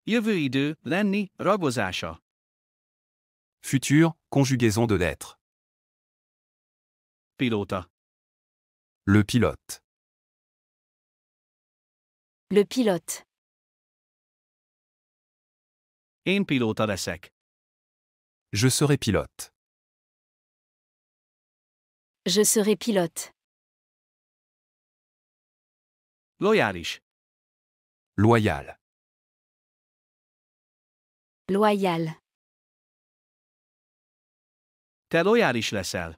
Jövőidő, lenni, ragozása. Futur, conjugaison de l'être. Pilóta. Le pilote. Le pilote. Én pilóta leszek. Je serai pilote. Je serai pilote. Lojális. Loyal. Loyal. Te lojális leszel.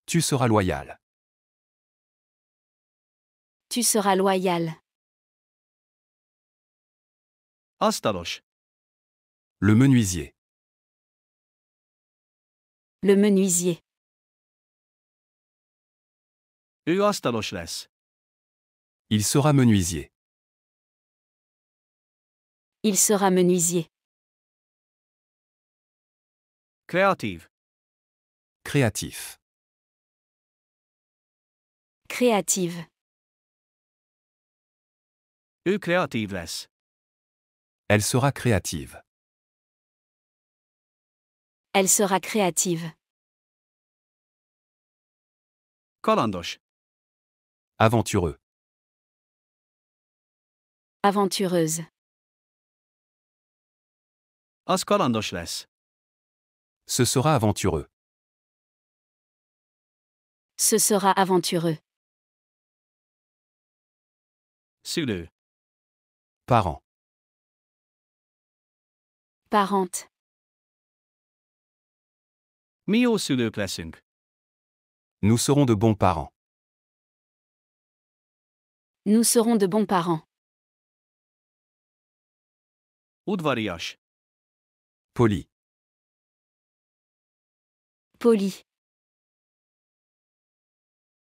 Tu seras loyal. Tu seras loyal. Asztalos. Le menuisier. Le menuisier. Ő asztalos lesz. Il sera menuisier. Il sera menuisier. Kreatív. Créatif. Créative. Ő kreatív lesz. Elle sera créative. Elle sera créative. Kalandos. Aventureux. Aventureuse. Az kalandos lesz. Ce sera aventureux. Ce sera aventureux. Szülő. Parent. Parente. Mi jó szülők leszünk. Nous serons de bons parents. Nous serons de bons parents. Udvarias. Poli. Poli.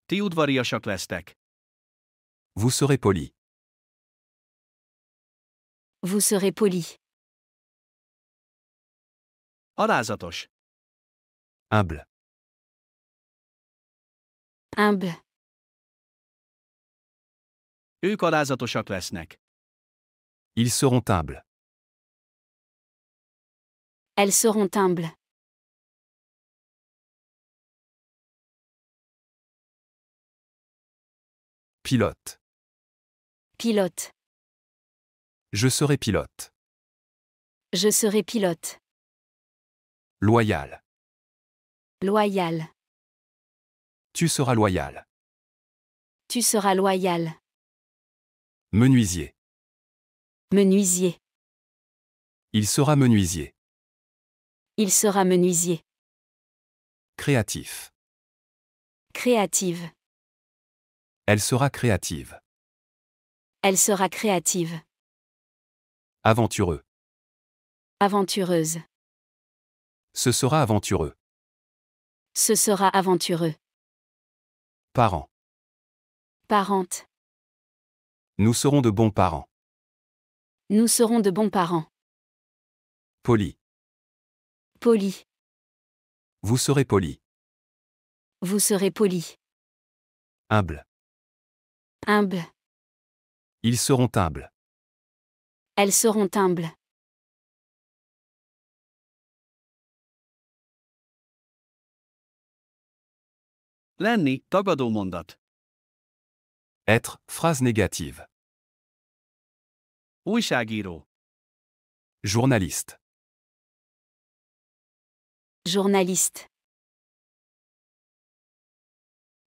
Ti udvariasak lesztek. Vous serez poli. Vous serez poli. Alázatos. Humble. Humble. Ők alázatosak lesznek. Ils seront humbles. Elles seront humbles. Pilote. Pilote. Je serai pilote. Je serai pilote. Loyal. Loyal. Tu seras loyal. Tu seras loyal. Menuisier. Menuisier. Il sera menuisier. Il sera menuisier. Créatif. Créative. Elle sera créative. Elle sera créative. Aventureux. Aventureuse. Ce sera aventureux. Ce sera aventureux. Parent. Parente. Nous serons de bons parents. Nous serons de bons parents. Poli. Poli. Vous serez poli. Vous serez poli. Humble. Humble. Ils seront humbles. Elles seront humbles. Lenni, tagadó mondat. Être, phrase négative. Újságíró. Journaliste. Journaliste.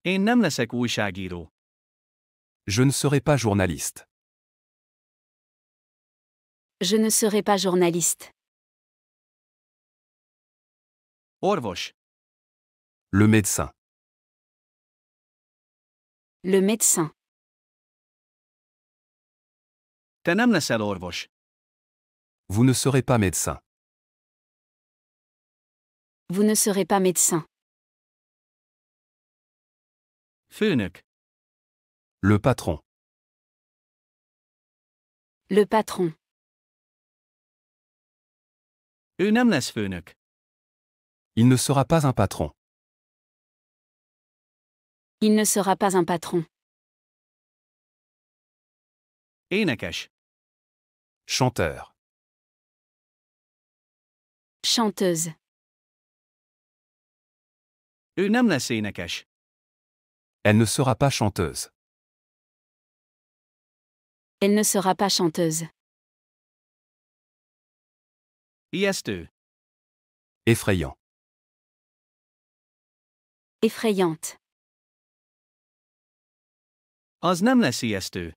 Én nem leszek újságíró. Je ne serai pas journaliste. Je ne serai pas journaliste. Orvos. Le médecin. Le médecin. Te nem leszel orvos. Vous ne serez pas médecin. Vous ne serez pas médecin. Főnök. Le patron. Le patron. Ő nem lesz főnök. Il ne sera pas un patron. Il ne sera pas un patron. Énekes. Chanteur. Chanteuse. Ő nem lesz énekes. Elle ne sera pas chanteuse. Elle ne sera pas chanteuse. Ijesztő. Effrayant. Effrayante. Az nem lesz ijesztő.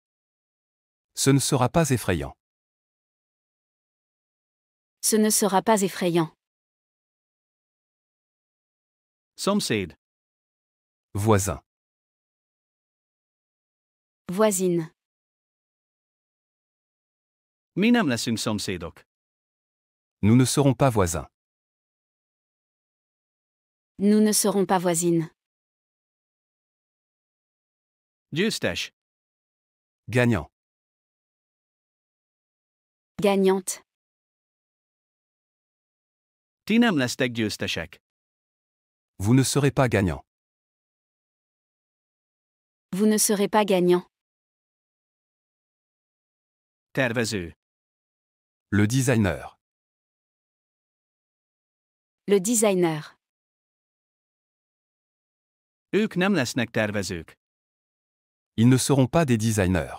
Ce ne sera pas effrayant. Ce ne sera pas effrayant. Szomszéd. Voisin. Voisine. Mi nem leszünk szomszédok. Nous ne serons pas voisins. Nous ne serons pas voisines. Győztes. Gagnant. Gagnante. Ti nem lesztek győztesek. Vous ne serez pas gagnant. Vous ne serez pas gagnant. Tervező. Le designer. Le designer. Ők nem lesznek tervezők. Ils ne seront pas des designers.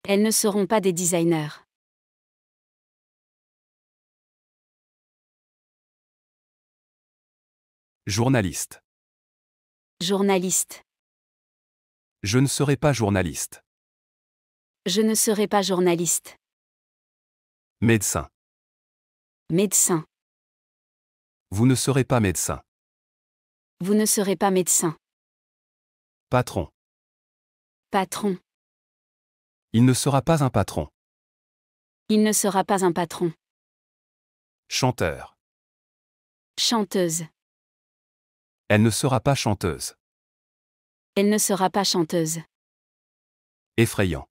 Elles ne seront pas des designers. Journaliste. Journaliste. Je ne serai pas journaliste. Je ne serai pas journaliste. Médecin. Médecin. Vous ne serez pas médecin. Vous ne serez pas médecin. Patron. Patron. Il ne sera pas un patron. Il ne sera pas un patron. Chanteur. Chanteuse. Elle ne sera pas chanteuse. Elle ne sera pas chanteuse. Effrayant.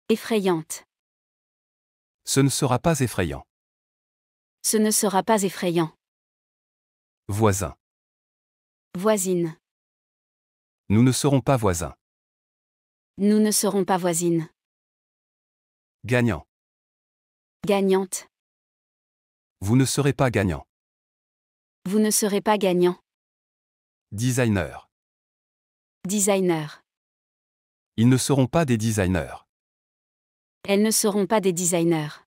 Effrayante. Ce ne sera pas effrayant. Ce ne sera pas effrayant. Voisin. Voisine. Nous ne serons pas voisins. Nous ne serons pas voisines. Gagnant. Gagnante. Vous ne serez pas gagnant. Vous ne serez pas gagnant. Designer. Designer. Ils ne seront pas des designers. Elles ne seront pas des designers.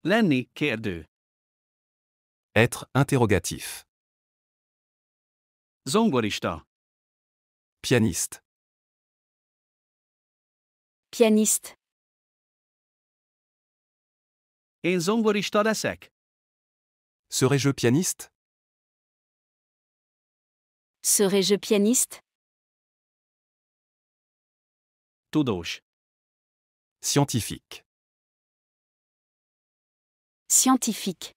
Lenni, kérdő. Être interrogatif. Zongorista. Pianiste. Pianiste. Én zongorista leszek? Serais-je pianiste? Serais-je pianiste? Tudós. Scientifique. Scientifique.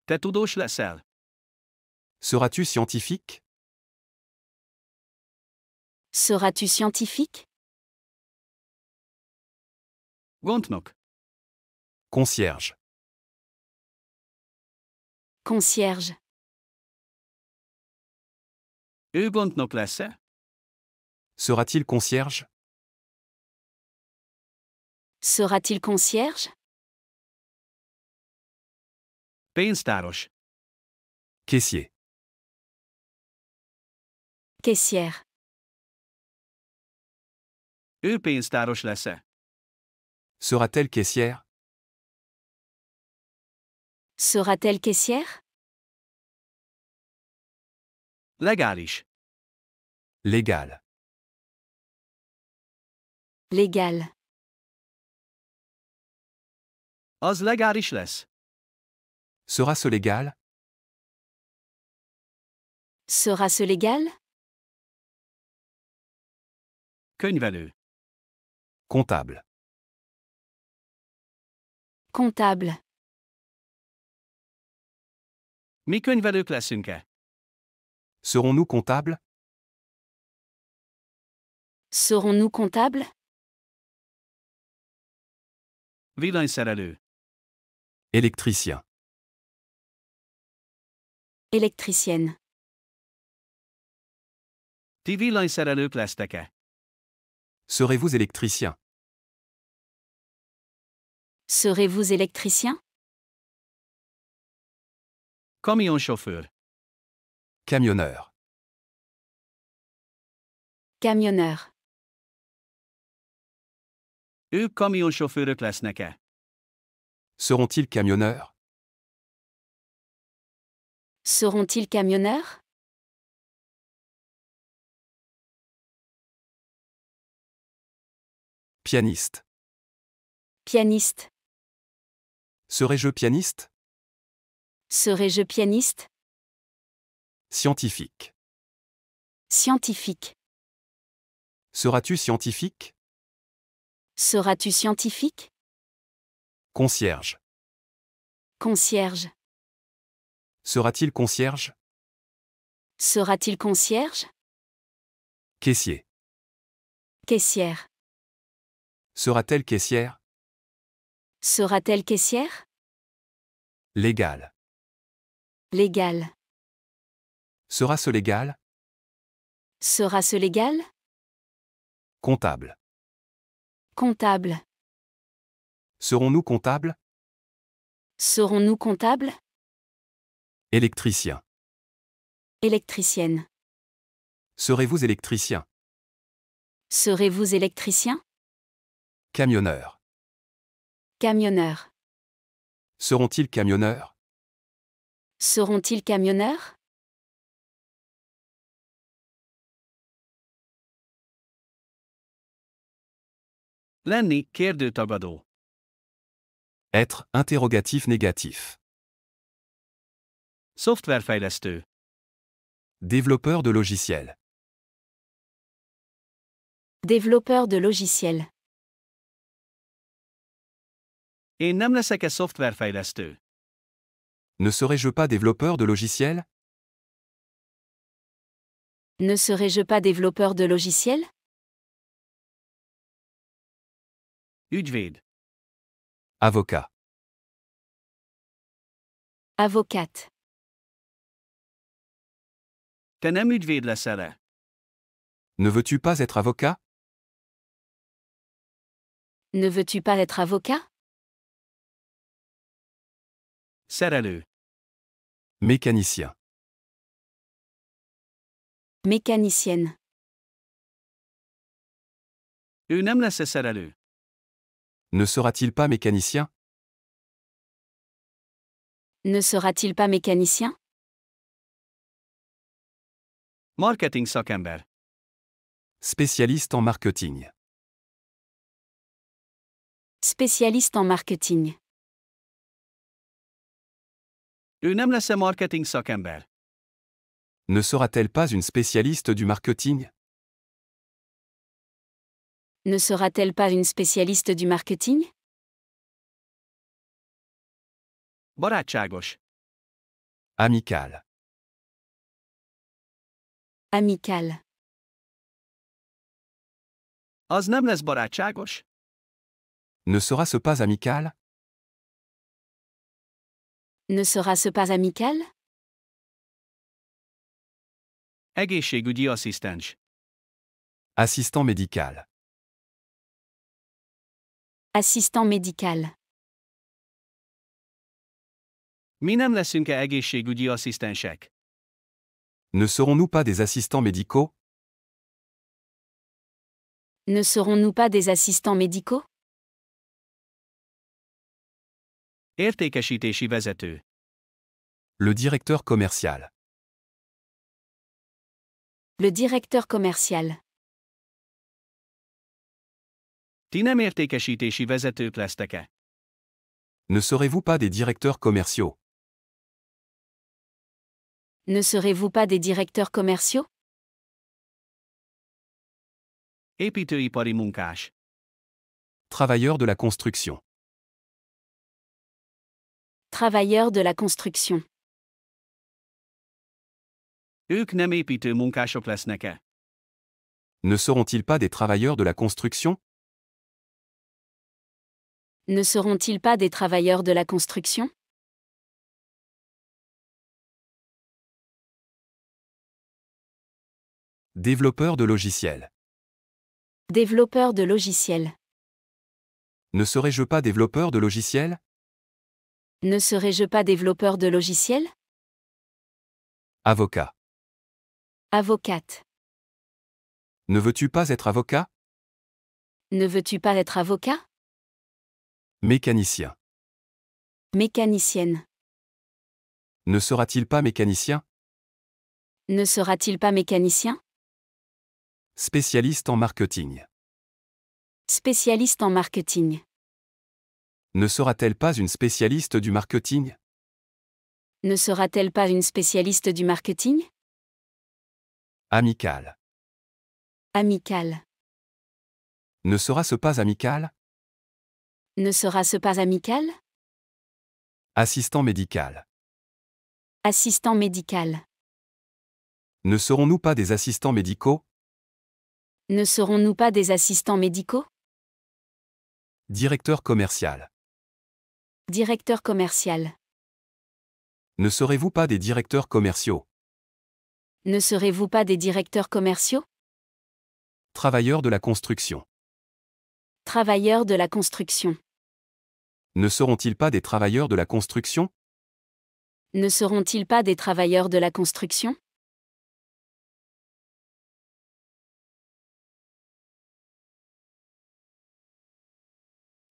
Te tudós leszel? Seras-tu scientifique? Seras-tu scientifique? Gondnok. Concierge. Concierge. Ő gondnok lesz-e? Sera-t-il concierge? Sera-t-il concierge? Pénztáros. Caissier. Caissière. Ő pénztáros lesz-e? Sera-t-elle caissière? Sera-t-elle caissière? Legális. Légal. Légal. Az legális lesz? Sera-ce légal? Sera-ce légal? Könyvelő. Comptable. Comptable. Mi könyvelők leszünk-e? Serons-nous comptables? Serons-nous comptables? Villanyszerelő. Électricien. Électricienne. Ti villanyszerelők lesztek-e? Serez-vous électricien? Serez-vous électricien? Kamionsofőr. Camionneur. Camionneur. Ők kamionsofőrök lesznek-e? Seront-ils camionneurs? Seront-ils camionneurs? Pianiste. Pianiste. Serais-je pianiste? Serais-je pianiste? Scientifique. Scientifique. Seras-tu scientifique? Seras-tu scientifique? Concierge. Concierge. Sera-t-il concierge? Sera-t-il concierge? Caissier. Caissière. Sera-t-elle caissière? Sera-t-elle caissière? Légal. Légal. Sera-ce légal? Sera-ce légal? Comptable. Comptable. Serons-nous comptables? Serons-nous comptables? Électricien. Électricienne. Serez-vous électricien? Serez-vous électricien? Camionneur. Camionneur. Seront-ils camionneurs? Seront-ils camionneurs? Lenni, kérdőtagadó. Être, interrogatif négatif. Szoftverfejlesztő. Développeur de logiciels. Développeur de logiciels. Én nem leszek-e szoftverfejlesztő? Ne serais-je pas développeur de logiciels? Ne serais-je pas développeur de logiciels? Ügyvéd. Avocat. Avocate. Te nem ügyvéd leszel-e? Ne veux-tu pas être avocat? Ne veux-tu pas être avocat? Szerelő. Mécanicien. Mécanicienne. Ő nem lesz-e szerelő? Ne sera-t-il pas mécanicien? Ne sera-t-il pas mécanicien? Marketing szakember. Spécialiste en marketing. Spécialiste en marketing. Ő nem lesz-e marketing szakember? Ne sera-t-elle pas une spécialiste du marketing? Ne sera-t-elle pas une spécialiste du marketing? Barátságos. Amical. Amical. Az nem lesz barátságos? Ne sera-ce pas amical? Ne sera-ce pas amical? Egészségügyi asszisztens. Assistant médical. Assistant médical. Mi nem leszünk-e egészségügyi asszisztensek? Ne serons-nous pas des assistants médicaux? Ne serons-nous pas des assistants médicaux? Értékesítési vezető. Le directeur commercial. Le directeur commercial. Ti nem értékesítési vezetők lesztek-e? Ne serez-vous pas des directeurs commerciaux? Ne serez-vous pas des directeurs commerciaux? Építőipari munkás. Travailleur de la construction. Travailleurs de la construction. Ők nem építő munkások lesznek-e? Ne seront-ils pas des travailleurs de la construction? Ne seront-ils pas des travailleurs de la construction? Développeur de logiciels. Développeurs de logiciels. Ne serais-je pas développeur de logiciels? Ne serais-je pas développeur de logiciels? Avocat. Avocate. Ne veux-tu pas être avocat? Ne veux-tu pas être avocat? Mécanicien. Mécanicienne. Ne sera-t-il pas mécanicien? Ne sera-t-il pas mécanicien? Spécialiste en marketing. Spécialiste en marketing. Ne sera-t-elle pas une spécialiste du marketing? Ne sera-t-elle pas une spécialiste du marketing? Amical. Amical. Ne sera-ce pas amical? Ne sera-ce pas amical? Assistant médical. Assistant médical. Ne serons-nous pas des assistants médicaux? Ne serons-nous pas des assistants médicaux? Directeur commercial. Directeur commercial. Ne serez-vous pas des directeurs commerciaux? Ne serez-vous pas des directeurs commerciaux? Travailleur de la construction. Travailleurs de la construction. Ne seront-ils pas des travailleurs de la construction? Ne seront-ils pas des travailleurs de la construction?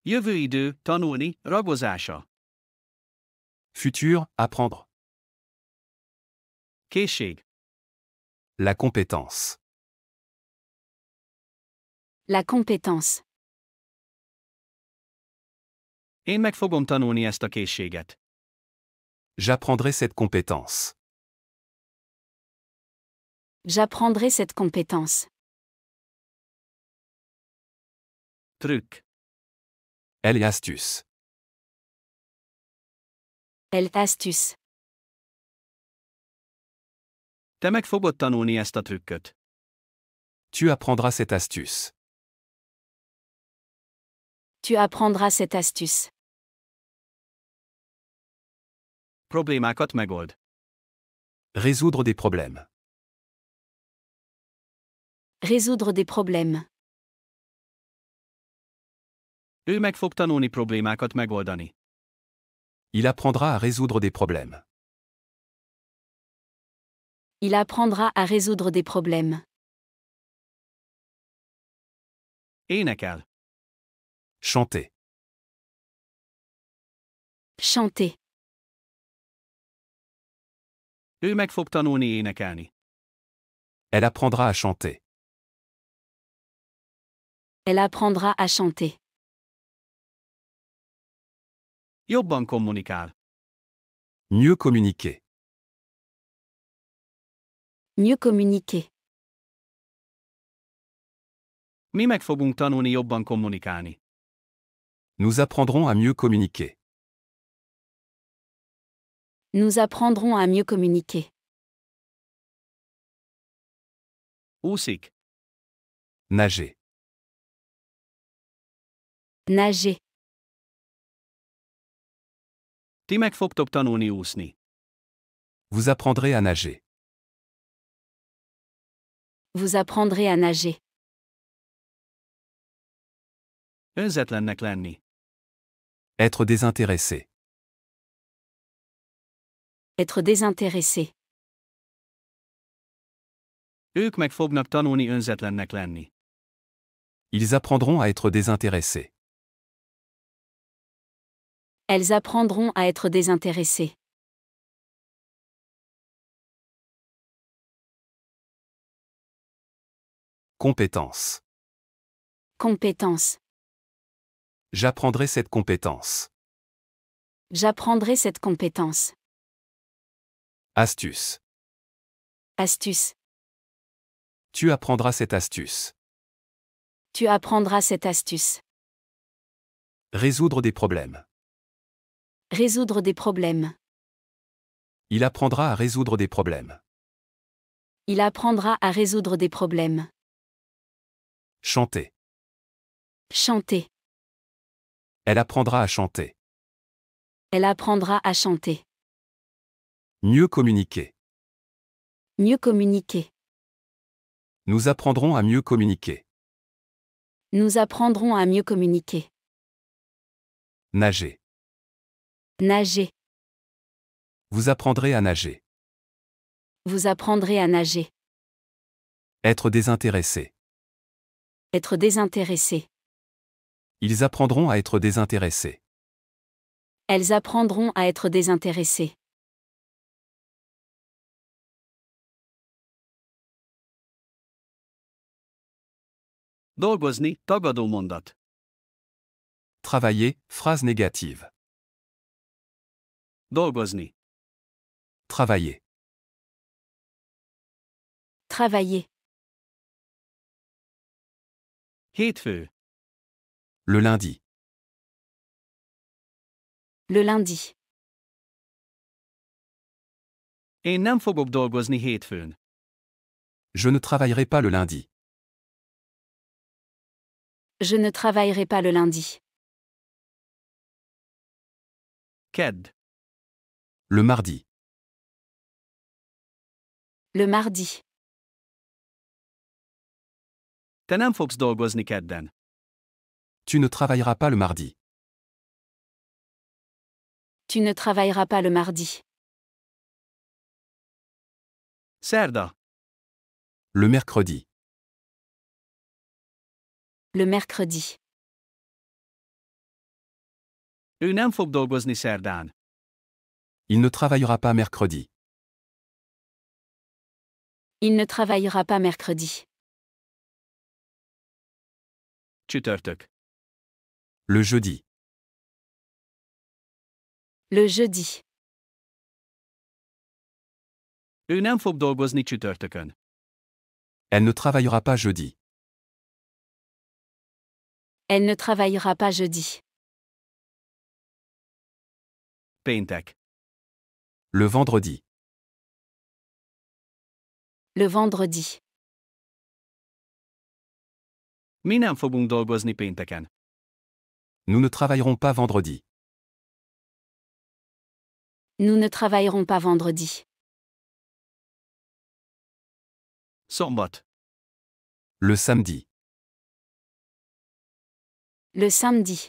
Jövő idő, tanulni, ragozása. Futur, apprendre. Készség. La compétence. La compétence. Én meg fogom tanulni ezt a készséget. J'apprendrai cette compétence. J'apprendrai cette compétence. Trükk. Elle est astuce. Elle astuce. Te meg fogod tanulni ezt a trükköt. Tu apprendras cette astuce. Tu apprendras cette astuce. Problémákat megold. Résoudre des problèmes. Résoudre des problèmes. Ő meg fog tanulni problémákat megoldani. Il apprendra à résoudre des problèmes. Il apprendra à résoudre des problèmes. Énekel. Chanter. Chanter. Ő meg fog tanulni énekelni. Elle apprendra à chanter. Elle apprendra à chanter. Jobban kommunikál. Mieux communiquer. Mieux communiquer. Mi meg fogunk tanulni jobban kommunikálni. Nous apprendrons à mieux communiquer. Nous apprendrons à mieux communiquer. Úszik. Nager. Nager. Ti meg fogtok tanulni úszni. Vous apprendrez à nager. Vous apprendrez à nager. Önzetlennek lenni. Être désintéressé. Être désintéressé. Ők meg fognak tanulni önzetlennek lenni. Ils apprendront à être désintéressés. Elles apprendront à être désintéressées. Compétence. Compétence. J'apprendrai cette compétence. J'apprendrai cette compétence. Astuce. Astuce. Tu apprendras cette astuce. Tu apprendras cette astuce. Résoudre des problèmes. Résoudre des problèmes. Il apprendra à résoudre des problèmes. Il apprendra à résoudre des problèmes. Chanter. Chanter. Elle apprendra à chanter. Elle apprendra à chanter. Mieux communiquer. Mieux communiquer. Nous apprendrons à mieux communiquer. Nous apprendrons à mieux communiquer. Nager. Nager. Vous apprendrez à nager. Vous apprendrez à nager. Être désintéressé. Être désintéressé. Ils apprendront à être désintéressés. Elles apprendront à être désintéressées. Dolgozni, tagadó mondat. Travailler, phrase négative. Dolgozni. Travailler. Travailler. Hétfő. Le lundi. Le lundi. Én nem fogok dolgozni hétfőn. Je ne travaillerai pas le lundi. Je ne travaillerai pas le lundi. Kedd. Le mardi. Le mardi. Te nem fogsz dolgozni kedden. Tu ne travailleras pas le mardi. Tu ne travailleras pas le mardi. Szerda. Le mercredi. Le mercredi. Ő nem fog dolgozni szerdán. Il ne travaillera pas mercredi. Il ne travaillera pas mercredi. Csütörtök. Le jeudi. Le jeudi. Ő nem fog dolgozni csütörtökön. Elle ne travaillera pas jeudi. Elle ne travaillera pas jeudi. Péntek. Le vendredi. Le vendredi. Mi nem fogunk dolgozni pénteken. Nous ne travaillerons pas vendredi. Nous ne travaillerons pas vendredi. Szombat. Le samedi. Le samedi.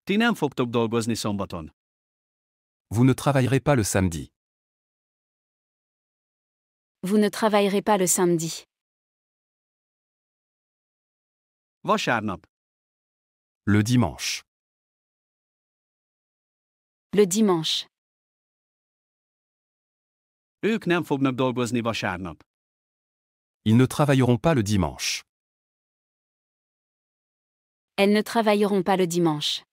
Ti nem fogtok dolgozni szombaton. Vous ne travaillerez pas le samedi. Vous ne travaillerez pas le samedi. Vasárnap. Le dimanche. Le dimanche. Ők nem fognak dolgozni vasárnap. Ils ne travailleront pas le dimanche. Elles ne travailleront pas le dimanche.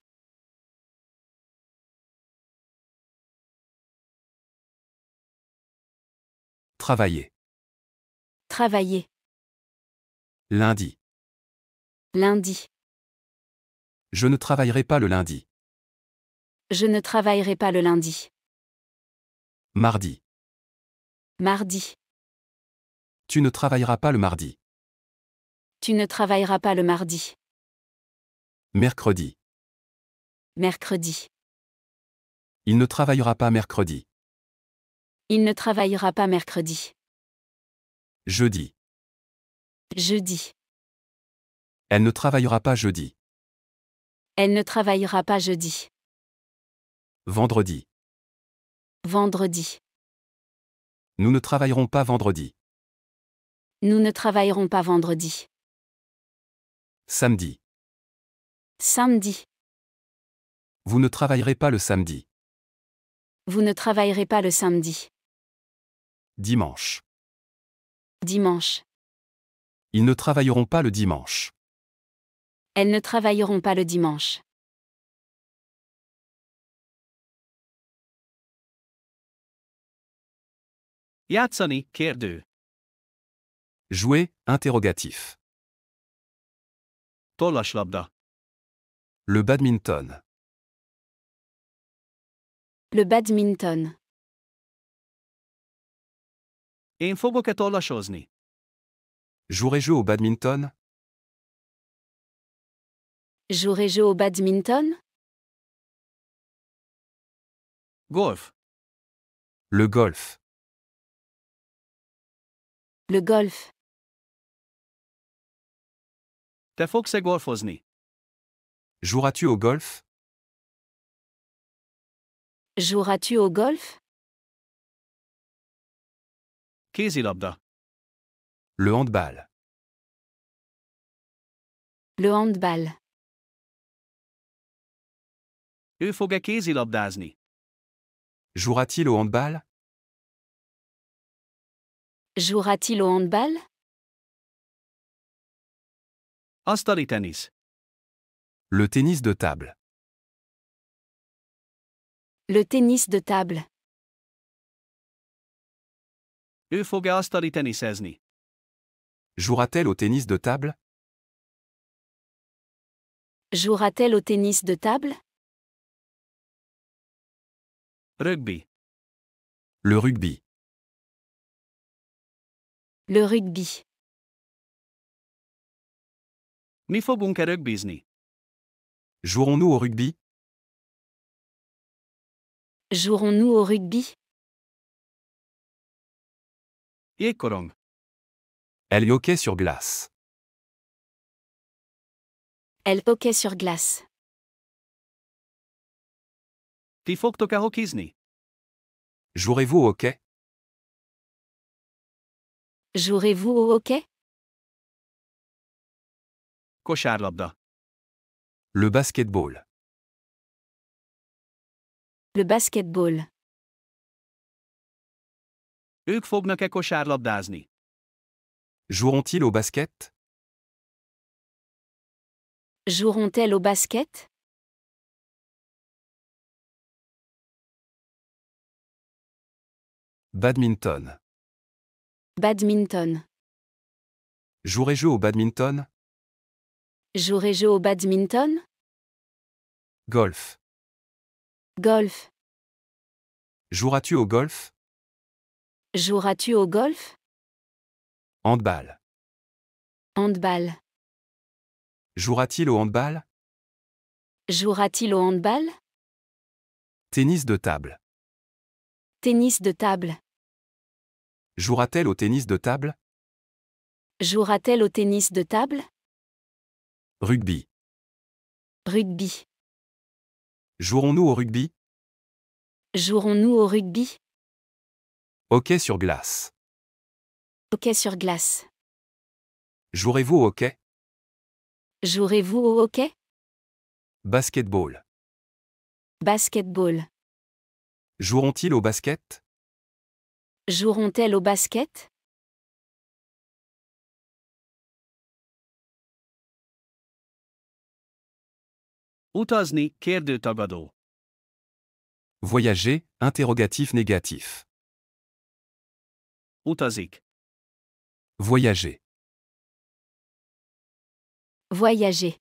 Travailler. Travailler. Lundi. Lundi. Je ne travaillerai pas le lundi. Je ne travaillerai pas le lundi. Mardi. Mardi. Tu ne travailleras pas le mardi. Tu ne travailleras pas le mardi. Mercredi. Mercredi. Il ne travaillera pas mercredi. Il ne travaillera pas mercredi. Jeudi. Jeudi. Elle ne travaillera pas jeudi. Elle ne travaillera pas jeudi. Vendredi. Vendredi. Nous ne travaillerons pas vendredi. Nous ne travaillerons pas vendredi. Samedi. Samedi. Vous ne travaillerez pas le samedi. Vous ne travaillerez pas le samedi. Dimanche. Dimanche. Ils ne travailleront pas le dimanche. Elles ne travailleront pas le dimanche. Játszani, kérdő. Jouer, interrogatif. Tollaslabda. Le badminton. Le badminton. Én fogok-e tollasozni? Jouerez-je au badminton? Jouerai-je au badminton? Golf. Le golf. Le golf. Te fogsz-e golfozni? Joueras-tu au golf? Joueras-tu au golf? Kézilabda. Le handball. Le handball. Ő fog-e kézilabdázni? Jouera-t-il au handball? Jouera-t-il au handball? Asztali tenisz. Le tennis de table. Le tennis de table. Ő fog-e asztali teniszezni? Jouera-t-elle au tennis de table? Jouera-t-elle au tennis de table? Rugby. Le rugby. Le rugby. Mi fogunk-e rugbizni? Jouerons-nous au rugby? Jouerons-nous au rugby? Jégkorong. Elle hockey sur glace. Elle hockey sur glace. Ti fogtok-e hokizni? Jouerez-vous au hockey? Jouerez-vous au hockey? Kosárlabda. Le basketball. Le basketball. Ők fognak-e kosárlabdázni? Joueront-ils au basket? Joueront-elles au basket? Badminton. Badminton. Jouerai-je au badminton? Jouerai-je au badminton? Golf. Golf. Joueras-tu au golf? Joueras-tu au golf? Handball. Handball. Jouera-t-il au handball? Jouera-t-il au handball? Tennis de table. Tennis de table. Jouera-t-elle au tennis de table? Jouera-t-elle au tennis de table? Rugby. Rugby. Jouerons-nous au rugby? Jouerons-nous au rugby? Hockey sur glace. Hockey sur glace. Jouerez-vous au hockey? Jouerez-vous au hockey? Basketball. Basketball. Joueront-ils au basket? Joueront-elles au basket? Utazni, kérdőtagadó. Voyager, interrogatif négatif. Utazik. Voyager. Voyager.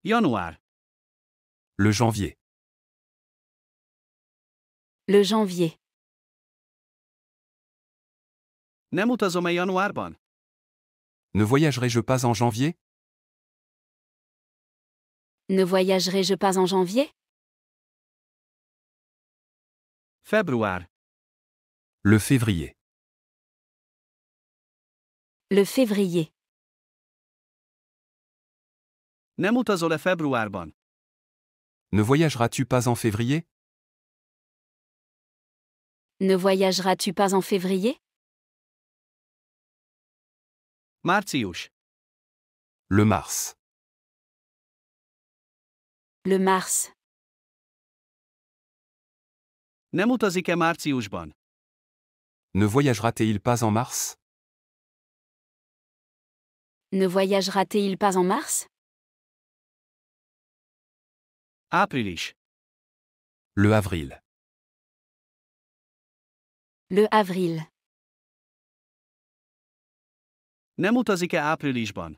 Január. Le janvier. Le janvier. Nem utazom-e januárban? Ne voyagerai-je pas en janvier? Ne voyagerai-je pas en janvier? Február. Le février. Le février. Nem utazol-e februárban? Ne voyageras-tu pas en février? Ne voyageras-tu pas en février? Március. Le mars. Le mars. Nem utazik-e márciusban? Ne voyagera-t-il pas en mars? Ne voyagera-t-il pas en mars? Április. Le avril. Le avril. Nem utazik-e áprilisban?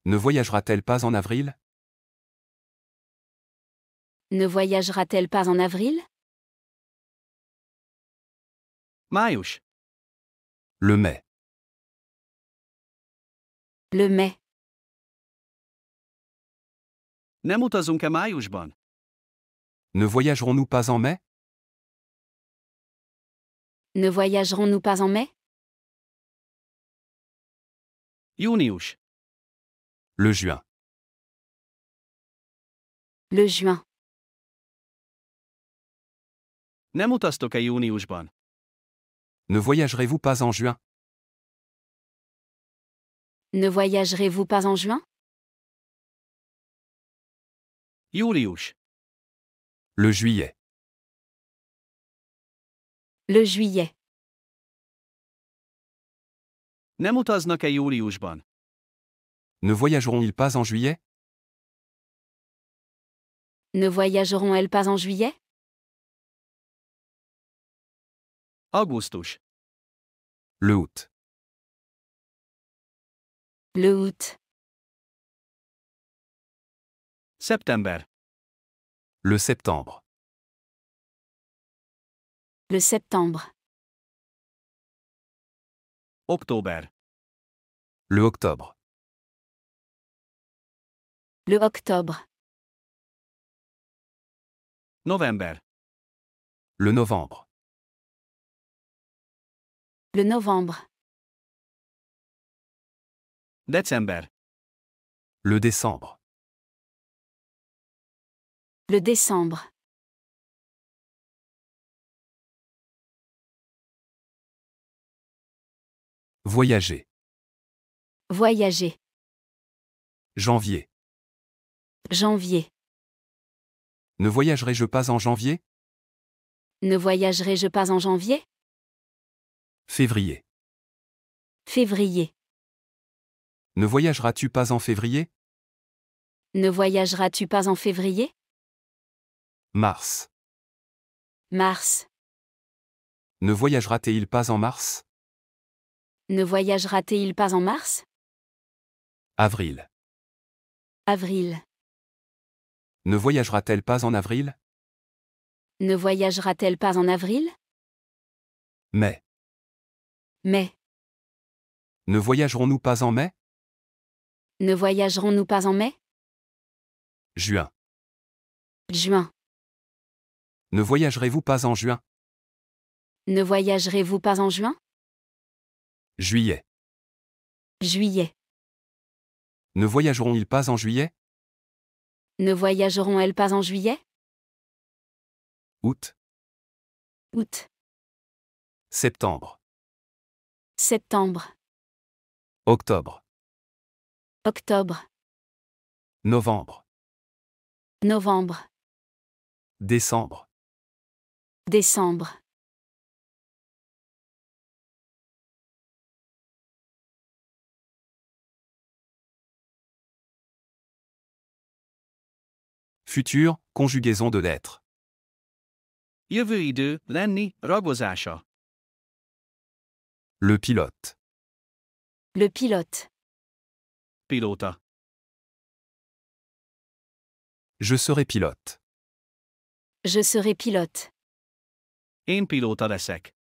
Ne voyagera-t-elle pas en avril? Ne voyagera-t-elle pas en avril? Május. Le mai. Le mai. Nem utazunk-e májusban? Ne voyagerons-nous pas en mai? Ne voyagerons-nous pas en mai? Június. Le juin. Le juin. Nem utaztok-e júniusban? Ne voyagerez-vous pas en juin? Ne voyagerez-vous pas en juin? Július. Le juillet. Le juillet. Nem utaznak-e júliusban? Ne voyageront-ils pas en juillet? Ne voyageront-elles pas en juillet? Augusztus. Le août. Le août. Szeptember. Le septembre. Le septembre. Október. Le octobre. Le octobre. November. Le novembre. Le novembre. December. Le décembre. Le décembre. Voyager. Voyager. Janvier. Janvier. Ne voyagerai-je pas en janvier? Ne voyagerai-je pas en janvier? Février. Février. Ne voyageras-tu pas en février? Ne voyageras-tu pas en février? Mars. Mars. Ne voyagera-t-il pas en mars? Ne voyagera-t-il pas en mars? Avril. Avril. Ne voyagera-t-elle pas en avril? Ne voyagera-t-elle pas en avril? Mai. Mai. Ne voyagerons-nous pas en mai? Ne voyagerons-nous pas en mai? Juin. Juin. Ne voyagerez-vous pas en juin? Ne voyagerez-vous pas en juin? Juillet. Juillet. Ne voyageront-ils pas en juillet? Ne voyageront-elles pas en juillet? Août. Août. Septembre. Septembre. Octobre. Octobre. Novembre. Novembre. Décembre. Décembre. Futur, conjugaison de l'être. Jövő idő, lenni, ragozása. Le pilote. Le pilote. Pilóta. Je serai pilote. Je serai pilote. Én pilóta leszek.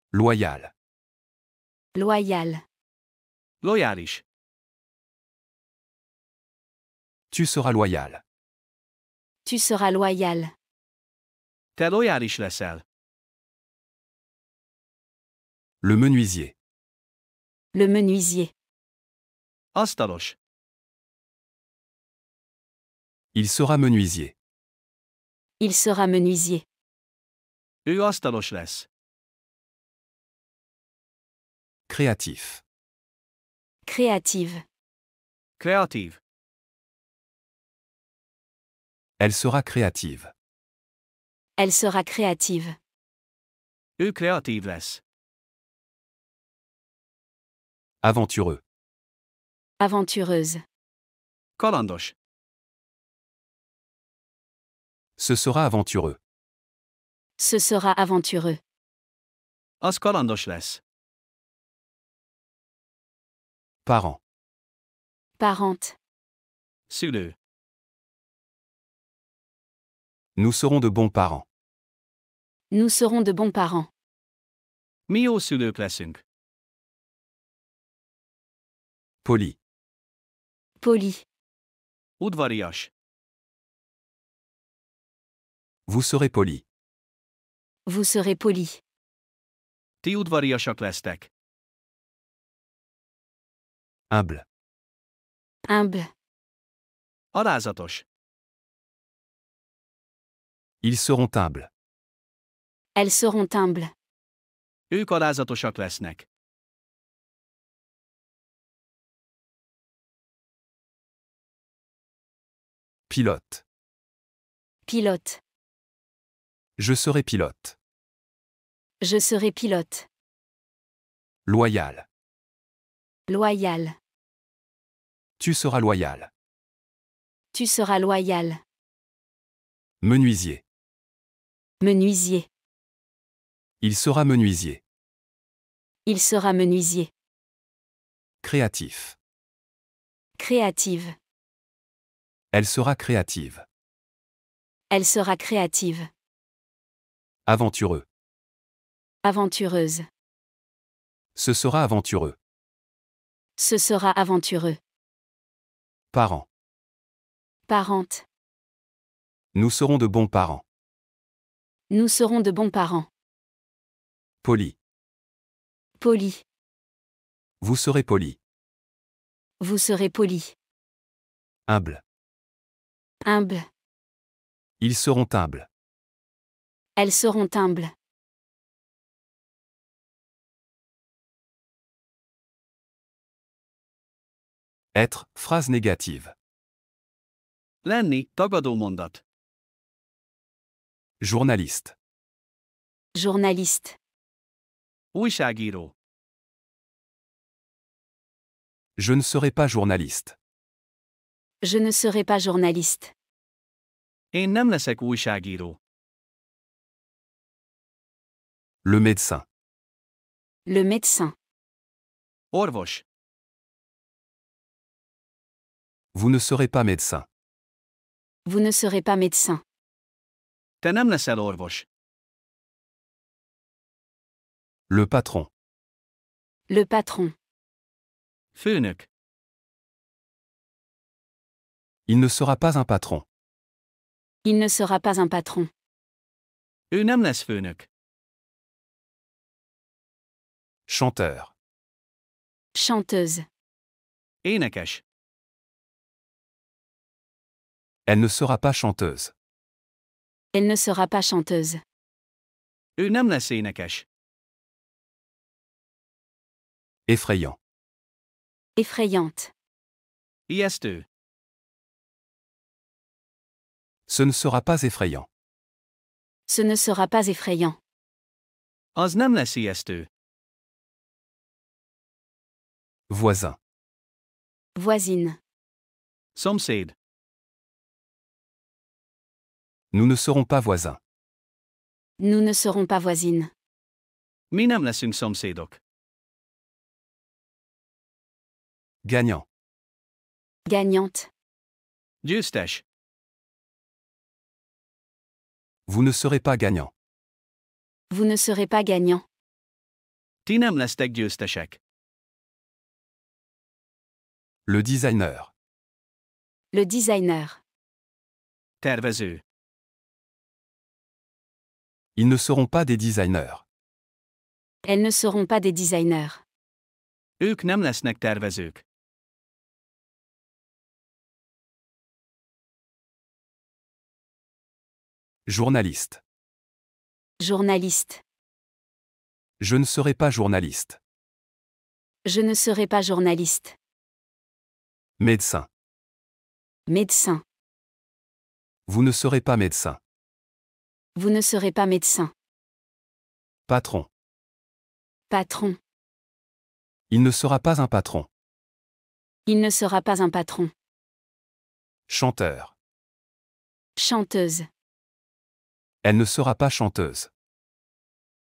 Loyal. Loyal. Lojális. Tu seras loyal. Tu seras loyal. Te lojális leszel. Le menuisier. Le menuisier. Asztalos. Il sera menuisier. Il sera menuisier. Ő asztalos lesz. Créatif. Créative. Kreatív. Elle sera créative. Elle sera créative. Ő kreatív lesz. Aventureux. Aventureuse. Kalandos. Ce sera aventureux. Ce sera aventureux. Az kalandos lesz. Parent. Parente. Szülő. Nous serons de bons parents. Nous serons de bons parents. Mi jó szülők leszünk. Poli. Poli. Udvarias. Vous serez poli. Vous serez poli. Ti udvariasak lesztek. Humble. Humble. Alázatos. Ils seront humbles. Elles seront humbles. Ők alázatosak lesznek. Pilote. Pilote. Je serai pilote. Je serai pilote. Loyal. Loyal. Tu seras loyal. Tu seras loyal. Menuisier. Menuisier. Il sera menuisier. Il sera menuisier. Créatif. Créative. Elle sera créative. Elle sera créative. Aventureux. Aventureuse. Ce sera aventureux. Ce sera aventureux. Parent. Parente. Nous serons de bons parents. Nous serons de bons parents. Poli. Poli. Vous serez poli. Vous serez poli. Humble. Humble. Ils seront humbles. Elles seront humbles. Être, phrase négative. Lenni, tagadó mondat. Journaliste. Journaliste. Újságíró. Je ne serai pas journaliste. Je ne serai pas journaliste. Én nem leszek újságíró. Le médecin. Le médecin. Orvos. Vous ne serez pas médecin. Vous ne serez pas médecin. Te nem leszel orvos. Le patron. Le patron. Főnök. Il ne sera pas un patron. Il ne sera pas un patron. Ő nem lesz főnök. Chanteur. Chanteuse. Énekes. Elle ne sera pas chanteuse. Elle ne sera pas chanteuse. Ő nem lesz énekes. Effrayant. Effrayante. Ijesztő. Ce ne sera pas effrayant. Ce ne sera pas effrayant. Az nem lesz ijesztő. Voisin. Voisine. Szomszéd. Nous ne serons pas voisins. Nous ne serons pas voisines. Mi nem leszünk szomszédok. Gagnant. Gagnante. Győztes. Vous ne serez pas gagnant. Vous ne serez pas gagnant. Ti nem lesztek győztesek. Le designer. Le designer. Tervező. Ils ne seront pas des designers. Elles ne seront pas des designers. Ők nem lesznek tervezők. Journaliste. Journaliste. Je ne serai pas journaliste. Je ne serai pas journaliste. Médecin. Médecin. Vous ne serez pas médecin. Vous ne serez pas médecin. Patron. Patron. Il ne sera pas un patron. Il ne sera pas un patron. Chanteur. Chanteuse. Elle ne sera pas chanteuse.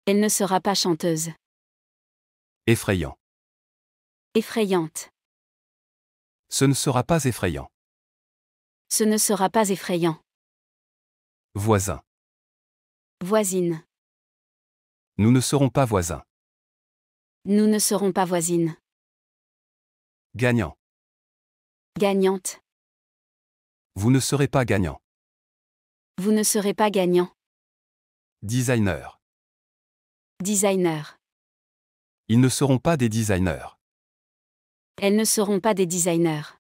Elle ne sera pas chanteuse. Effrayant. Effrayante. Ce ne sera pas effrayant. Ce ne sera pas effrayant. Voisin. Voisine. Nous ne serons pas voisins. Nous ne serons pas voisines. Gagnant. Gagnante. Vous ne serez pas gagnant. Vous ne serez pas gagnant. Designer. Designer. Ils ne seront pas des designers. Elles ne seront pas des designers.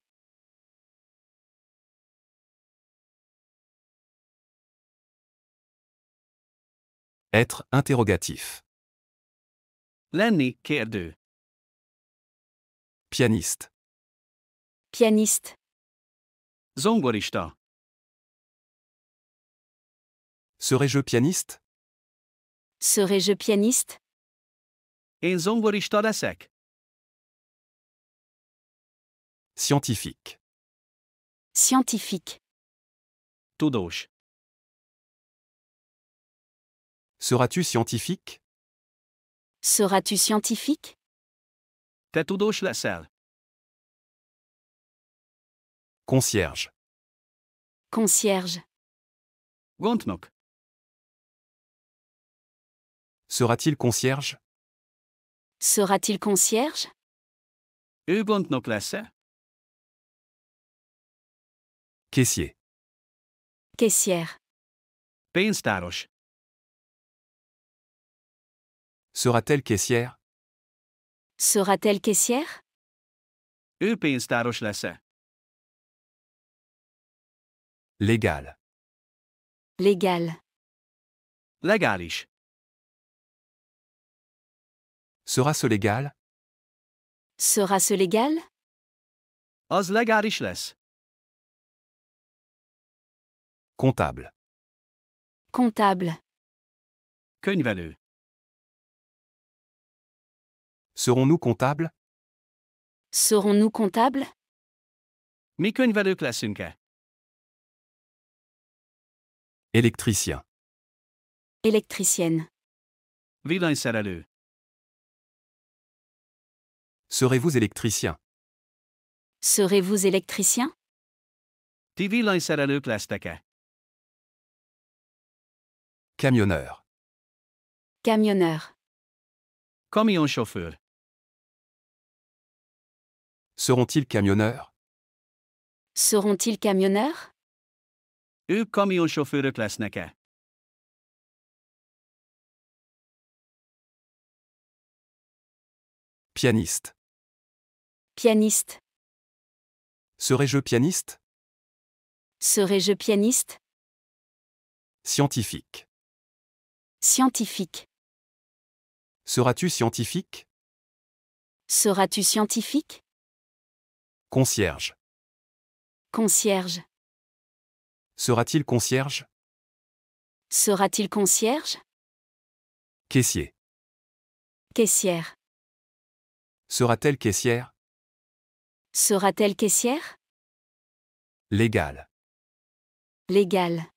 Être interrogatif. Lenni, kérdő. Pianiste. Pianiste. Zongorista. Serais-je pianiste? Serais-je pianiste? Én zongorista leszek. Scientifique. Scientifique. Tudós. Seras-tu scientifique? Seras-tu scientifique? Te tudós leszel. Concierge. Concierge. Gondnok. Sera-t-il concierge? Sera-t-il concierge? Ő gondnok lesz-e? Caissier. Caissière. Pénztáros. Sera-t-elle caissière? Sera-t-elle caissière? Ő pénztáros lesz-e? Légal. Légal. Legális. Sera-ce légal? Sera-ce légal? Az legális lesz. Comptable. Comptable. Könyvelő. Serons-nous comptables? Serons-nous comptables? Mi könyvelők leszünk-e? Électricien. Électricienne. Villanyszerelő. Serez-vous électricien? Serez-vous électricien? Ti villanyszerelők lesztek-e? Camionneur. Camionneur. Kamionsofőr. Seront-ils camionneurs? Seront-ils camionneurs? Ők kamionsofőrök lesznek-e? Pianiste. Pianiste. Serais-je pianiste? Serais-je pianiste? Scientifique. Scientifique. Seras-tu scientifique? Seras-tu scientifique? Concierge. Concierge. Sera-t-il concierge? Sera-t-il concierge? Caissier. Caissière. Sera-t-elle caissière? Sera-t-elle caissière? Légal. Légal.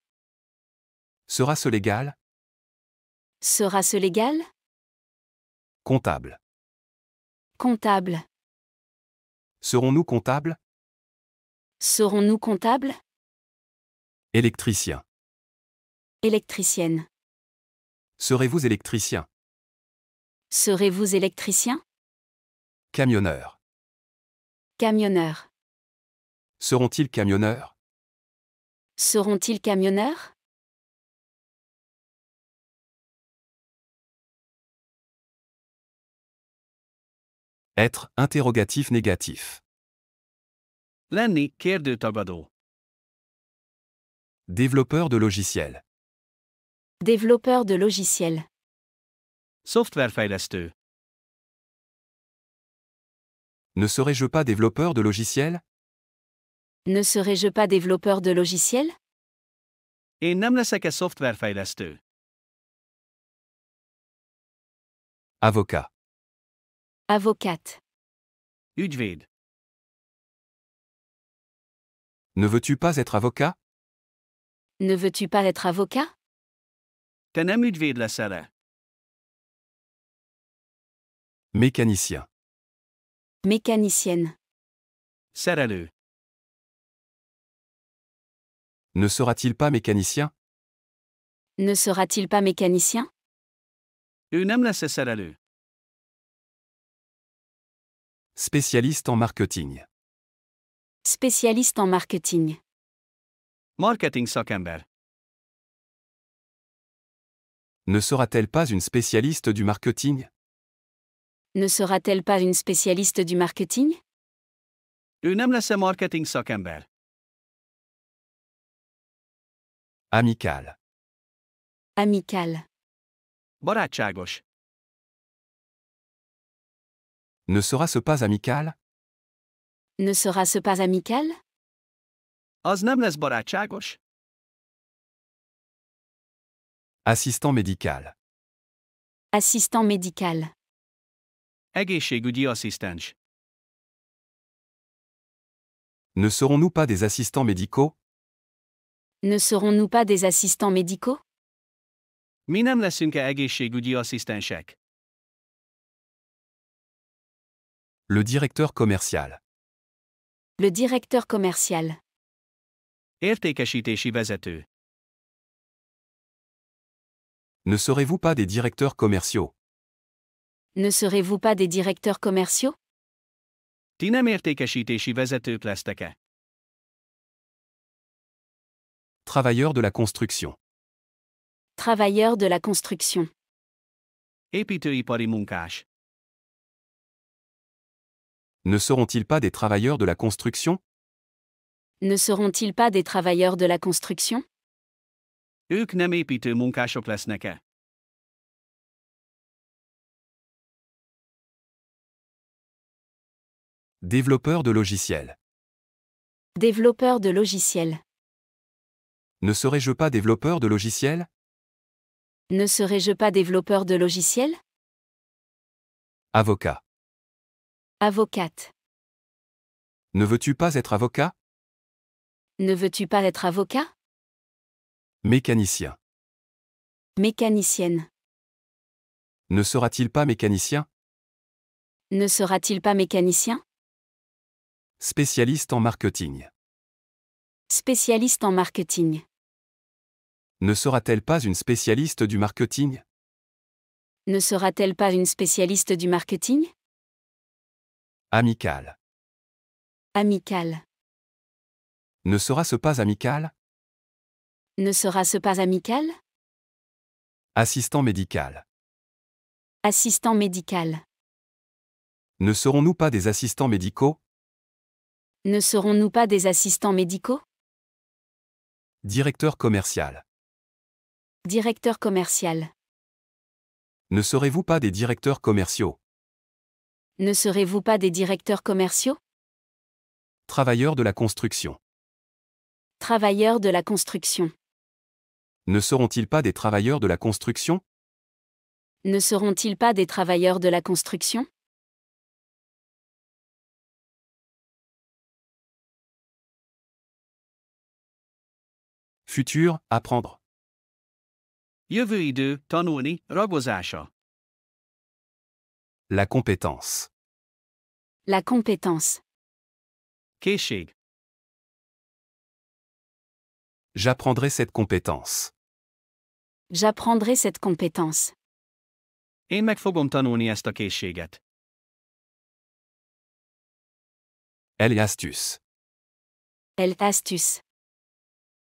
Sera-ce légal? Sera-ce légal? Comptable. Comptable. Serons-nous comptables? Serons-nous comptables? Électricien. Électricienne. Serez-vous électricien? Serez-vous électricien? Camionneur. Camionneur. Seront-ils camionneurs? Seront-ils camionneurs? Être interrogatif négatif. Lenni, kérdőtagadó. Développeur de logiciels. Développeur de logiciels. Szoftverfejlesztő. Ne serais-je pas développeur de logiciels? Ne serais-je pas développeur de logiciels? Én nem leszek-e szoftverfejlesztő? Avocat. Avocate. Ügyvéd. Ne veux-tu pas être avocat? Ne veux-tu pas être avocat? Te nem ügyvéd leszel-e? Mécanicien. Mécanicienne. Szerelő. Ne sera-t-il pas mécanicien? Ne sera-t-il pas mécanicien? Ő nem lesz-e szerelő? Spécialiste en marketing. Spécialiste en marketing. Marketing szakember. Ne sera-t-elle pas une spécialiste du marketing? Ne sera-t-elle pas une spécialiste du marketing? Ő nem lesz-e marketing szakember? Amical. Amical. Barátságos. Ne sera-ce pas amical? Ne sera-ce pas amical? Az nem lesz barátságos? Assistant médical. Assistant médical. Egészségügyi asszisztens. Ne serons-nous pas des assistants médicaux? Ne serons-nous pas des assistants médicaux? Mi nem leszünk-e egészségügyi asszisztensek? Le directeur commercial. Le directeur commercial. Értékesítési vezető. Ne serez-vous pas des directeurs commerciaux? Ne serez-vous pas des directeurs commerciaux? Ti nem értékesítési vezetők lesztek-e? Travailleurs de la construction. Travailleurs de la construction. Építőipari munkás. Ne seront-ils pas des travailleurs de la construction? Ne seront-ils pas des travailleurs de la construction? Ők nem építő munkások lesznek-e? Développeurs de logiciels. Développeurs de logiciels. Ne serais-je pas développeur de logiciels? Ne serais-je pas développeur de logiciels? Avocat. Avocate. Ne veux-tu pas être avocat? Ne veux-tu pas être avocat? Mécanicien. Mécanicienne. Ne sera-t-il pas mécanicien? Ne sera-t-il pas mécanicien? Spécialiste en marketing. Spécialiste en marketing. Ne sera-t-elle pas une spécialiste du marketing? Ne sera-t-elle pas une spécialiste du marketing? Amical. Amical. Ne sera-ce pas amical? Ne sera-ce pas amical? Assistant médical. Assistant médical. Ne serons-nous pas des assistants médicaux? Ne serons-nous pas des assistants médicaux? Directeur commercial. Directeur commercial. Ne serez-vous pas des directeurs commerciaux? Ne serez-vous pas des directeurs commerciaux? Travailleurs de la construction. Travailleurs de la construction. Ne seront-ils pas des travailleurs de la construction? Ne seront-ils pas des travailleurs de la construction? Futur, apprendre. Jövő idő, tanulni, ragozása. La compétence. La compétence. Készség. J'apprendrai cette compétence. J'apprendrai cette compétence. Én meg fogom tanulni ezt a készséget. Elle est astuce. Elle astuce.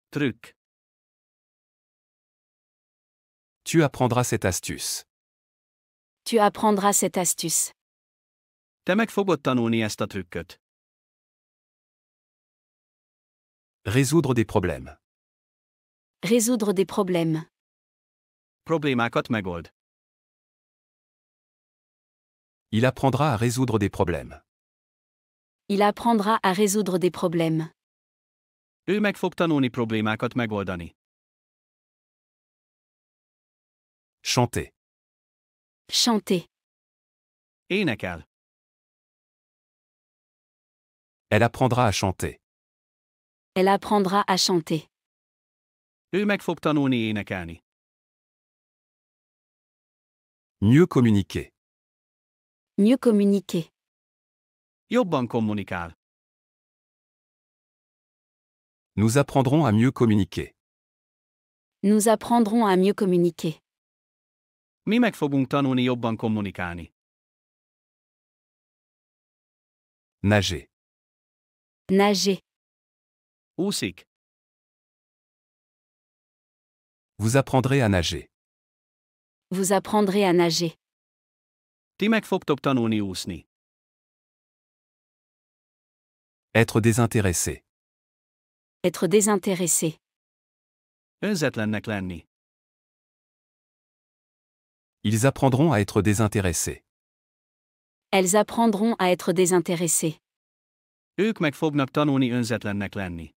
Trükk. Tu apprendras cette astuce. Tu apprendras cette astuce. Te meg fogod tanulni ezt a trükköt. Résoudre des problèmes. Résoudre des problèmes. Problémákat megold. Il apprendra à résoudre des problèmes. Il apprendra à résoudre des problèmes. Ő meg fog tanulni problémákat megoldani. Chanter. Chanter. Énekel. Elle apprendra à chanter. Elle apprendra à chanter. Ő meg fog tanulni énekelni. Mieux communiquer. Mieux communiquer. Jobban kommunikál. Nous apprendrons à mieux communiquer. Nous apprendrons à mieux communiquer. Mi meg fogunk tanulni jobban kommunikálni. Nager. Nager. Úszik. Vous apprendrez à nager. Vous apprendrez à nager. Ti meg fogtok tanulni úszni. Être désintéressé. Être désintéressé. Önzetlennek lenni. Ils apprendront à être désintéressés. Elles apprendront à être désintéressées. Ők meg fognak tanulni önzetlennek lenni.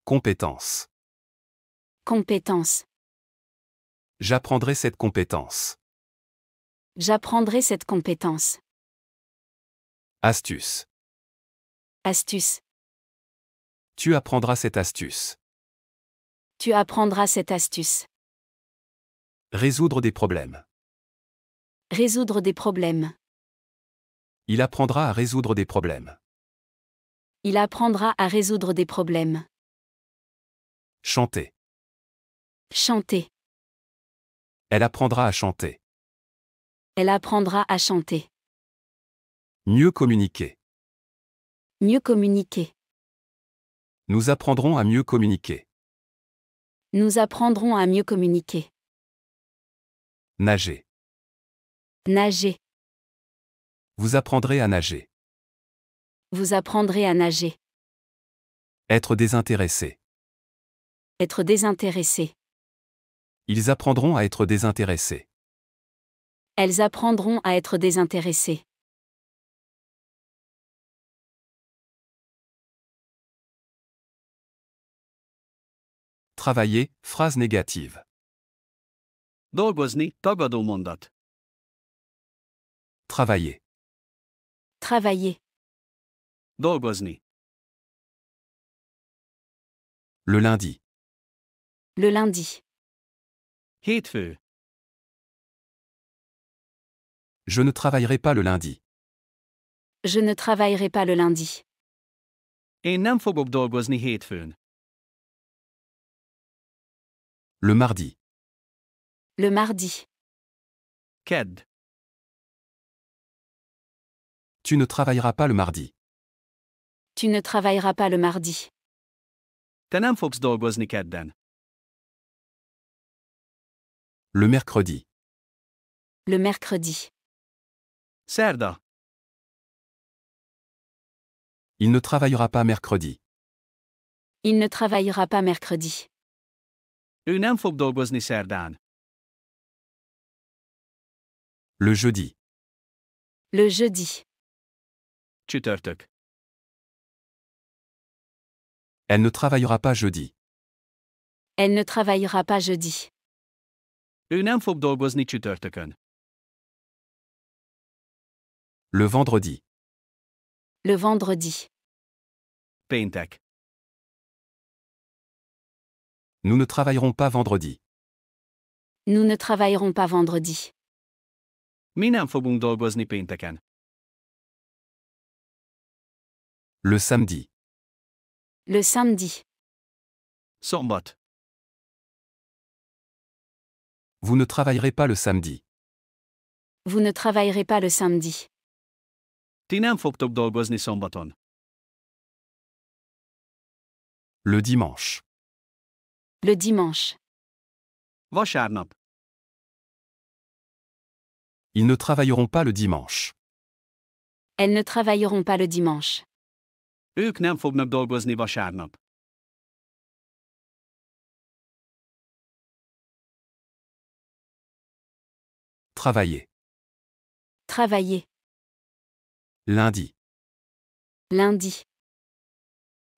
Compétence. Compétence. J'apprendrai cette compétence. J'apprendrai cette compétence. Astuce. Astuce. Tu apprendras cette astuce. Tu apprendras cette astuce. Résoudre des problèmes. Résoudre des problèmes. Il apprendra à résoudre des problèmes. Il apprendra à résoudre des problèmes. Chanter. Chanter. Elle apprendra à chanter. Elle apprendra à chanter. Mieux communiquer. Mieux communiquer. Nous apprendrons à mieux communiquer. Nous apprendrons à mieux communiquer. Nager. Nager. Vous apprendrez à nager. Vous apprendrez à nager. Être désintéressé. Être désintéressé. Ils apprendront à être désintéressés. Elles apprendront à être désintéressées. Travailler, phrase négative. Dolgozni, tagadó mondat. Travailler. Travailler. Dolgozni. Le lundi. Le lundi. Hétfő. Je ne travaillerai pas le lundi. Je ne travaillerai pas le lundi. Én nem fogok dolgozni hétfőn. Le mardi. Le mardi. Kedd. Tu ne travailleras pas le mardi. Tu ne travailleras pas le mardi. Te nem fogsz dolgozni kedden. Le mercredi. Le mercredi. Szerda. Il ne travaillera pas mercredi. Il ne travaillera pas mercredi. Ő nem fog dolgozni szerdán. Le jeudi. Le jeudi. Csütörtök. Elle ne travaillera pas jeudi. Elle ne travaillera pas jeudi. Ő nem fog dolgozni csütörtökön. Le vendredi. Le vendredi. Péntek. Nous ne travaillerons pas vendredi. Nous ne travaillerons pas vendredi. Mi nem fogunk dolgozni pénteken. Le samedi. Le samedi. Szombat. Vous ne travaillerez pas le samedi. Vous ne travaillerez pas le samedi. Ti nem fogtok dolgozni szombaton. Le dimanche. Le dimanche. Vasárnap. Ils ne travailleront pas le dimanche. Elles ne travailleront pas le dimanche. Ők nem fognak dolgozni vasárnap. Travailler. Travailler. Lundi. Lundi.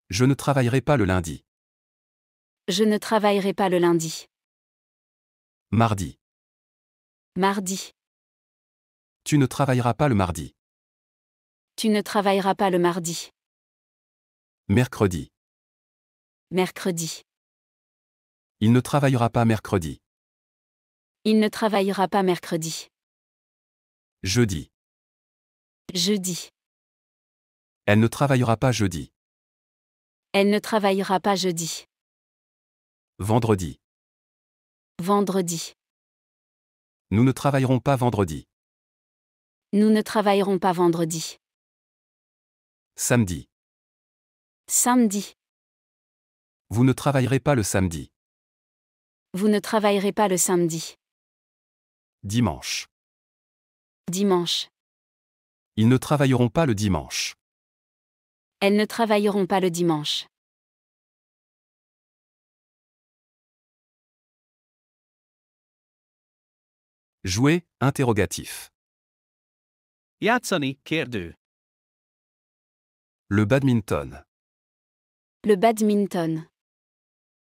Je ne travaillerai pas le lundi. Je ne travaillerai pas le lundi. Mardi. Mardi. Tu ne travailleras pas le mardi. Tu ne travailleras pas le mardi. Mercredi. Mercredi. Il ne travaillera pas mercredi. Il ne travaillera pas mercredi. Jeudi. Jeudi. Elle ne travaillera pas jeudi. Elle ne travaillera pas jeudi. Vendredi. Vendredi. Nous ne travaillerons pas vendredi. Nous ne travaillerons pas vendredi. Samedi. Samedi. Vous ne travaillerez pas le samedi. Vous ne travaillerez pas le samedi. Dimanche. Dimanche. Ils ne travailleront pas le dimanche. Elles ne travailleront pas le dimanche. Jouer, interrogatif. Játszani, kérdő. Le badminton. Le badminton.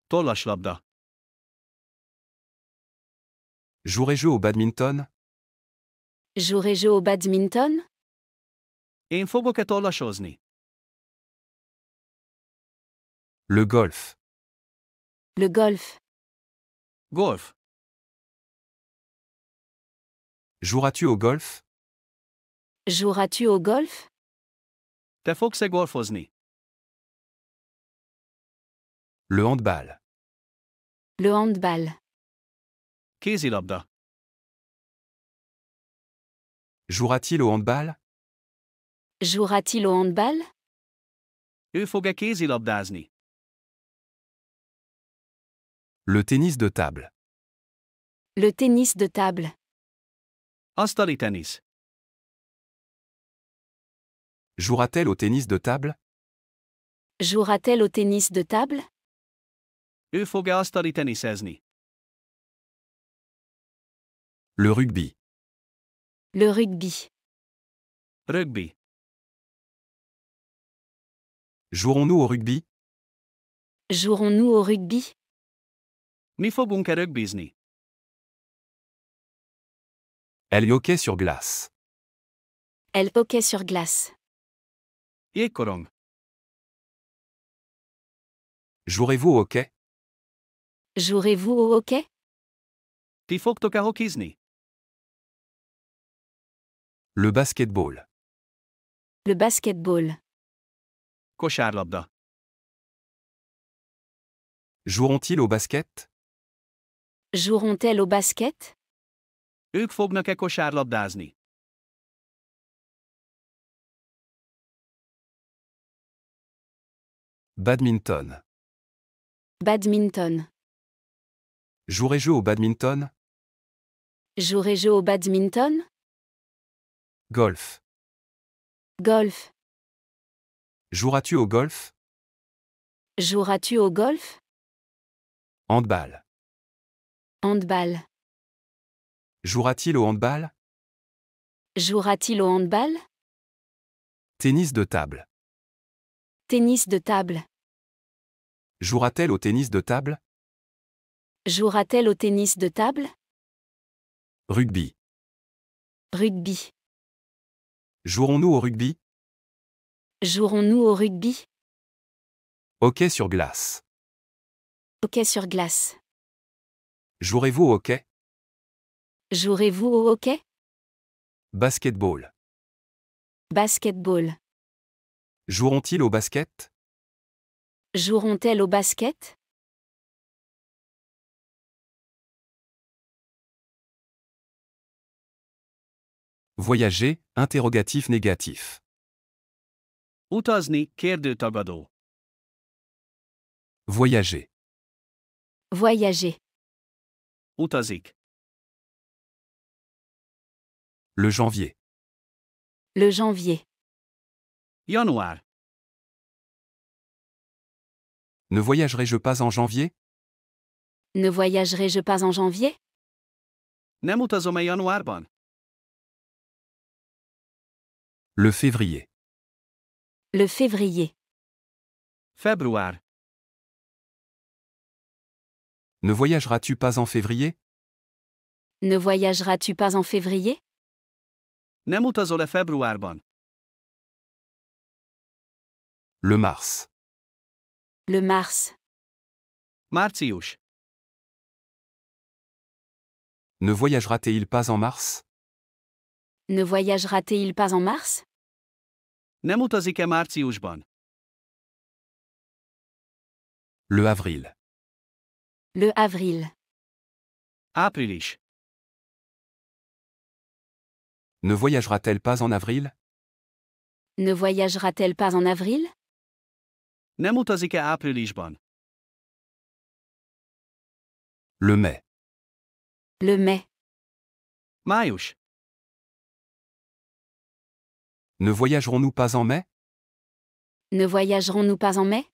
Tollaslabda. Jouerez-je au badminton? Jouerai-je au badminton? Én fogok-e tollasozni? Le golf. Le golf. Golf. Joueras-tu au golf? Joueras-tu au golf? Te fogsz-e golfozni? Le handball. Le handball. Kézilabda. Jouera-t-il au handball? Jouera-t-il au handball? Ő fog-e kézilabdázni? Le tennis de table. Le tennis de table. Asztali tenisz. Jouera-t-elle au tennis de table? Jouera-t-elle au tennis de table? Ő fog-e asztali teniszezni? Le rugby. Le rugby. Rugby. Jouerons-nous au rugby? Jouerons-nous au rugby? Mi fogunk-e rögbizni? Elle hockey sur glace. Elle hockey sur glace. Jégkorong. Jouerez-vous au hockey? Jouerez-vous au hockey? Ti fogtok-e hokizni? Le basketball. Le basketball. Kosárlabda. Joueront-ils au basket? Joueront-elles au basket? Ők fognak-e kosárlabdázni? Badminton. Badminton. Jouerai-je au badminton? Jouerai-je au badminton? Golf. Golf. Joueras-tu au golf? Joueras-tu au golf? Handball. Handball. Jouera-t-il au handball? Jouera-t-il au handball? Tennis de table. Tennis de table. Jouera-t-elle au tennis de table? Jouera-t-elle au tennis de table? Rugby. Rugby. Jouerons-nous au rugby? Jouerons-nous au rugby? Hockey sur glace. Hockey sur glace. Jouerez-vous au hockey? Jouerez-vous au hockey? Basketball. Basketball. Joueront-ils au basket? Joueront-elles au basket? Voyager, interrogatif négatif. Utazni, kérdőtagadó. Voyager. Voyager. Utazik. Le janvier. Le janvier. Január. Ne voyagerai-je pas en janvier? Ne voyagerai-je pas en janvier? Nem utazom-e januárban? Le février. Le février. Február. Ne voyageras-tu pas en février? Ne voyageras-tu pas en février? Nem utazol-e februárban? Le mars. Le mars. Március. Ne voyagera-t-il pas en mars? Ne voyagera-t-il pas en mars? Nem utazik-e márciusban? Le avril. Le avril. Április. Ne voyagera-t-elle pas en avril? Ne voyagera-t-elle pas en avril? Nem utazik-e áprilisban? Le mai. Le mai. Május. Ne voyagerons-nous pas en mai? Ne voyagerons-nous pas en mai?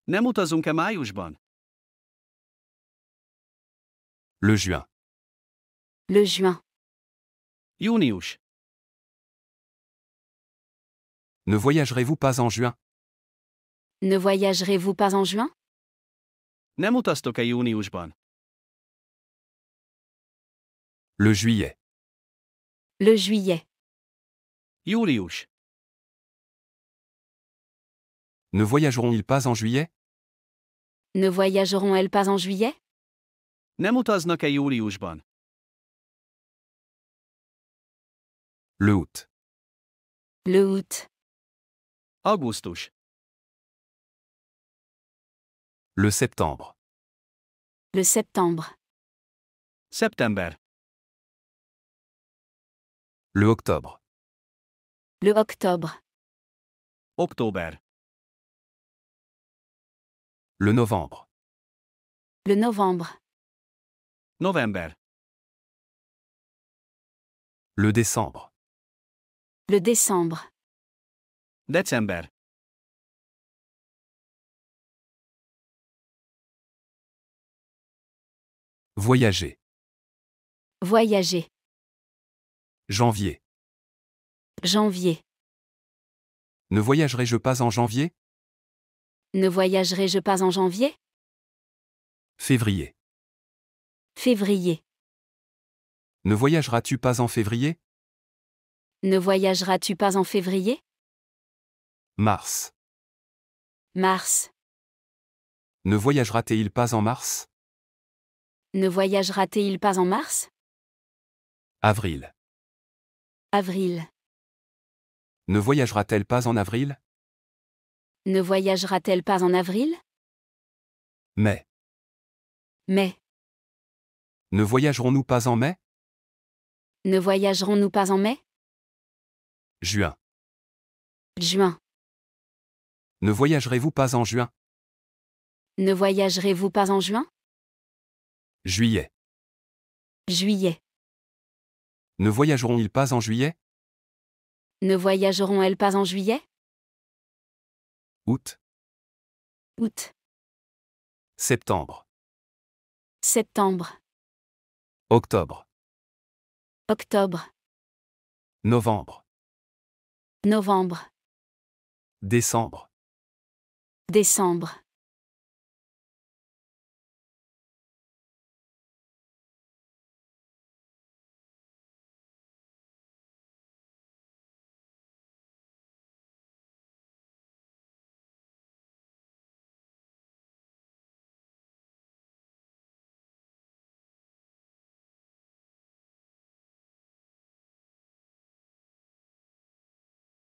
Nem utazunk-e májusban? Le juin. Le juin. Június. Ne voyagerez-vous pas en juin? Ne voyagerez-vous pas en juin? Nem utaztok-e júniusban? Le juillet. Le juillet. Július. Ne voyageront-ils pas en juillet? Ne voyageront-elles pas en juillet? Nem utaznak-e júliusban? Le août. Le août. Augusztus. Le septembre. Le septembre. Szeptember. Le octobre. Le octobre. Október. Le novembre. Le novembre. November. Le décembre. Le décembre. December. Voyager. Voyager. Janvier. Janvier. Ne voyagerai-je pas en janvier? Ne voyagerai-je pas en janvier? Février. Février. Ne voyageras-tu pas en février? Ne voyageras-tu pas en février? Mars. Mars. Ne voyagera-t-il pas en mars? Ne voyagera-t-il pas en mars? Avril. Avril. Ne voyagera-t-elle pas en avril? Ne voyagera-t-elle pas en avril? Mai. Mai. Ne voyagerons-nous pas en mai? Ne voyagerons-nous pas en mai? Juin. Juin. Ne voyagerez-vous pas en juin? Ne voyagerez-vous pas en juin? Juillet. Juillet. Ne voyageront-ils pas en juillet? Ne voyageront-elles pas en juillet? Août. Août. Septembre. Septembre. Octobre. Octobre. Novembre. Novembre. Décembre. Décembre.